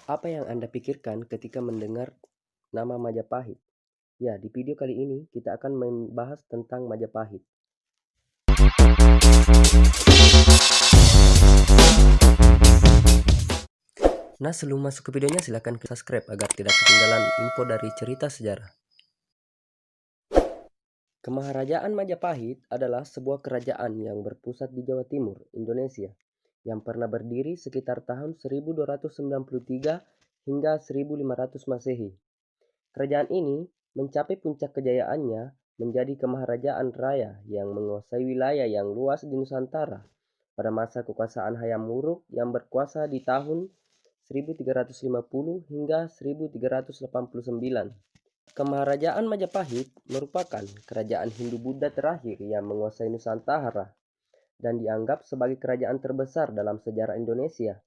Apa yang Anda pikirkan ketika mendengar nama Majapahit? Ya, di video kali ini kita akan membahas tentang Majapahit. Nah, sebelum masuk ke videonya silahkan subscribe agar tidak ketinggalan info dari cerita sejarah. Kemaharajaan Majapahit adalah sebuah kerajaan yang berpusat di Jawa Timur, Indonesia, yang pernah berdiri sekitar tahun 1293 hingga 1500 Masehi. Kerajaan ini mencapai puncak kejayaannya menjadi kemaharajaan raya yang menguasai wilayah yang luas di Nusantara pada masa kekuasaan Hayam Wuruk yang berkuasa di tahun 1350 hingga 1389. Kemaharajaan Majapahit merupakan kerajaan Hindu-Buddha terakhir yang menguasai Nusantara dan dianggap sebagai kerajaan terbesar dalam sejarah Indonesia.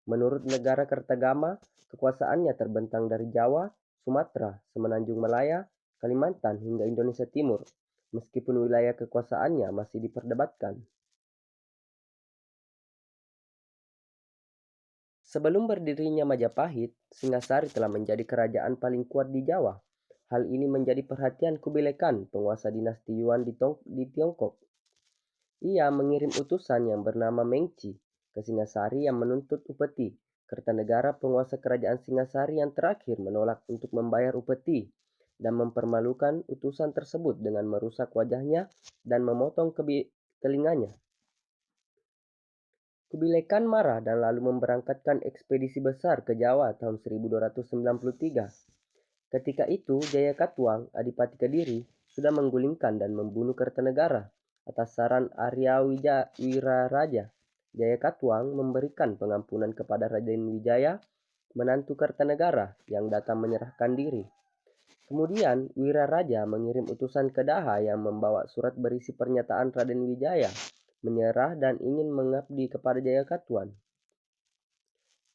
Menurut negara Kertagama, kekuasaannya terbentang dari Jawa, Sumatera, Semenanjung Malaya, Kalimantan hingga Indonesia Timur, meskipun wilayah kekuasaannya masih diperdebatkan. Sebelum berdirinya Majapahit, Singasari telah menjadi kerajaan paling kuat di Jawa. Hal ini menjadi perhatian Kubilai Khan, penguasa dinasti Yuan di Tiongkok. Ia mengirim utusan yang bernama Mengci ke Singasari yang menuntut upeti. Kertanegara, penguasa kerajaan Singasari yang terakhir, menolak untuk membayar upeti dan mempermalukan utusan tersebut dengan merusak wajahnya dan memotong telinganya. Kubilai Khan marah dan lalu memberangkatkan ekspedisi besar ke Jawa tahun 1293. Ketika itu, Jaya Katuang, Adipati Kediri, sudah menggulingkan dan membunuh Kertanegara. Atas saran Arya Wiraraja, Jaya Katuang memberikan pengampunan kepada Raden Wijaya, menantu Kertanegara, yang datang menyerahkan diri. Kemudian Wiraraja mengirim utusan ke Daha yang membawa surat berisi pernyataan Raden Wijaya menyerah dan ingin mengabdi kepada Jaya Katuang.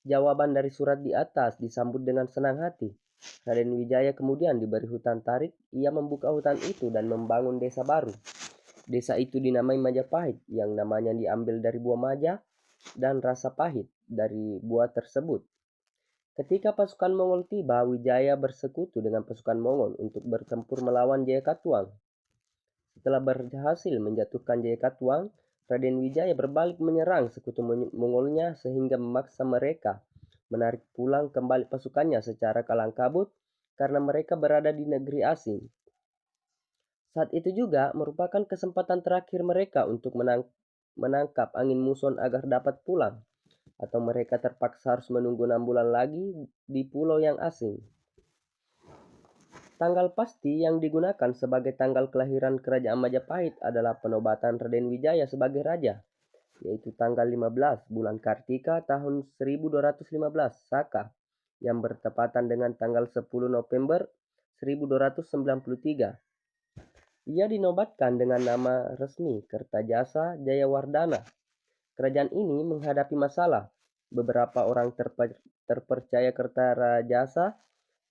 Jawaban dari surat di atas disambut dengan senang hati. Raden Wijaya kemudian diberi hutan tarik. Ia membuka hutan itu dan membangun desa baru. Desa itu dinamai Majapahit, yang namanya diambil dari buah maja dan rasa pahit dari buah tersebut. Ketika pasukan Mongol tiba, Wijaya bersekutu dengan pasukan Mongol untuk bertempur melawan Jaya Katuang. Setelah berhasil menjatuhkan Jaya Katuang, Raden Wijaya berbalik menyerang sekutu Mongolnya sehingga memaksa mereka menarik pulang kembali pasukannya secara kalang kabut karena mereka berada di negeri asing. Saat itu juga merupakan kesempatan terakhir mereka untuk menangkap angin muson agar dapat pulang, atau mereka terpaksa harus menunggu 6 bulan lagi di pulau yang asing. Tanggal pasti yang digunakan sebagai tanggal kelahiran Kerajaan Majapahit adalah penobatan Raden Wijaya sebagai raja, yaitu tanggal 15 bulan Kartika tahun 1215 Saka, yang bertepatan dengan tanggal 10 November 1293. Ia dinobatkan dengan nama resmi Kertajasa Jayawardana. Kerajaan ini menghadapi masalah. Beberapa orang terpercaya Kertajasa,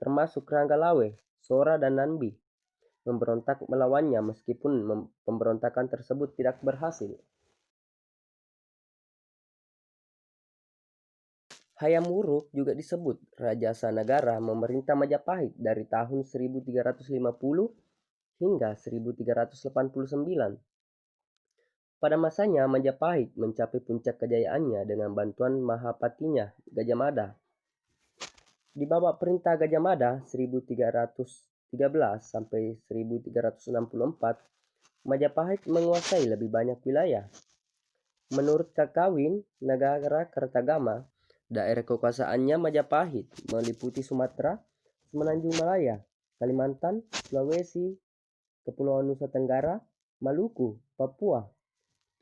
termasuk Ranggalawe, Sora, dan Nambi, memberontak melawannya meskipun pemberontakan tersebut tidak berhasil. Hayam Wuruk juga disebut Raja Sanagara memerintah Majapahit dari tahun 1350 hingga 1389. Pada masanya, Majapahit mencapai puncak kejayaannya dengan bantuan Mahapatinya, Gajah Mada. Di bawah perintah Gajah Mada 1313 sampai 1364, Majapahit menguasai lebih banyak wilayah. Menurut Kakawin Negara Kertagama, daerah kekuasaannya Majapahit meliputi Sumatera, Semenanjung Malaya, Kalimantan, Sulawesi, Kepulauan Nusa Tenggara, Maluku, Papua,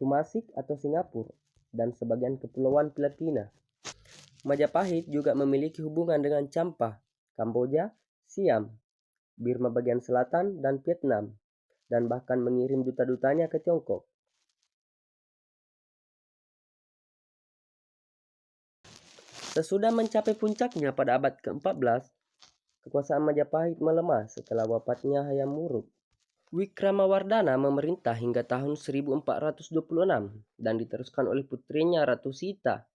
Tumasik atau Singapura, dan sebagian kepulauan Filipina. Majapahit juga memiliki hubungan dengan Champa, Kamboja, Siam, Burma bagian selatan, dan Vietnam, dan bahkan mengirim duta-dutanya ke Tiongkok. Sesudah mencapai puncaknya pada abad ke-14, kekuasaan Majapahit melemah setelah wafatnya Hayam Wuruk. Wikramawardhana memerintah hingga tahun 1426 dan diteruskan oleh putrinya Ratu Suhita.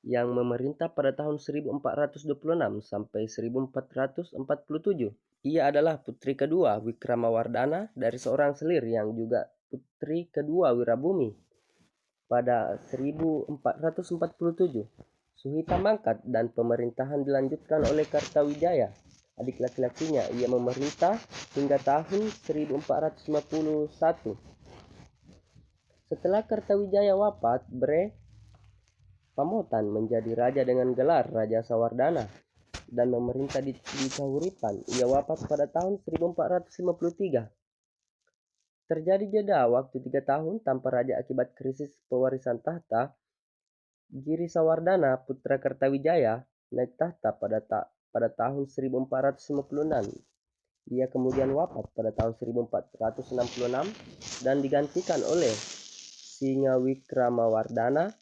yang memerintah pada tahun 1426 sampai 1447. Ia adalah putri kedua Wikramawardhana dari seorang selir yang juga putri kedua Wirabumi. Pada 1447, Suhita mangkat dan pemerintahan dilanjutkan oleh Kartawijaya, adik laki-lakinya. Ia memerintah hingga tahun 1451. Setelah Kartawijaya wafat, Bre Pamotan menjadi raja dengan gelar Raja Sawardhana dan memerintah di Kahuripan. Ia wafat pada tahun 1453. Terjadi jeda waktu 3 tahun tanpa raja akibat krisis pewarisan tahta. Giri Sawardhana, putra Kartawijaya, naik tahta pada tahun 1456. Ia kemudian wafat pada tahun 1466 dan digantikan oleh Singawikramawardhana.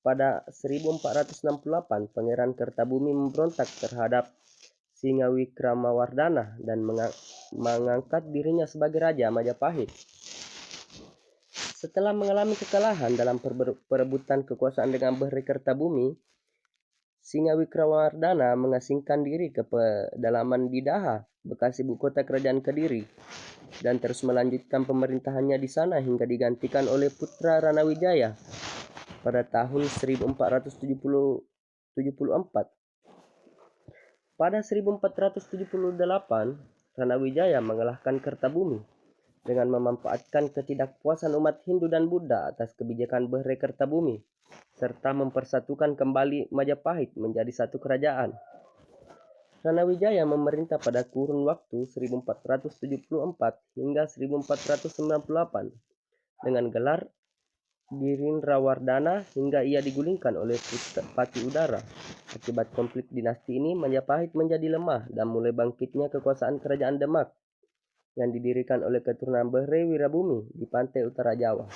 Pada 1468, Pangeran Kertabumi memberontak terhadap Singawikramawardhana dan mengangkat dirinya sebagai Raja Majapahit. Setelah mengalami kekalahan dalam perebutan kekuasaan dengan Behre Kertabumi, Singawikramawardhana mengasingkan diri ke pedalaman di Daha, bekas ibu kota kerajaan Kediri, dan terus melanjutkan pemerintahannya di sana hingga digantikan oleh putra Ranawijaya pada tahun 1474. Pada 1478, Ranawijaya mengalahkan Kertabumi dengan memanfaatkan ketidakpuasan umat Hindu dan Buddha atas kebijakan Behre Kertabumi, serta mempersatukan kembali Majapahit menjadi satu kerajaan. Ranawijaya memerintah pada kurun waktu 1474 hingga 1498 dengan gelar Girindrawardhana hingga ia digulingkan oleh Pati Udara. Akibat konflik dinasti ini, Majapahit menjadi lemah dan mulai bangkitnya kekuasaan kerajaan Demak yang didirikan oleh keturunan Behre Wirabumi di pantai utara Jawa.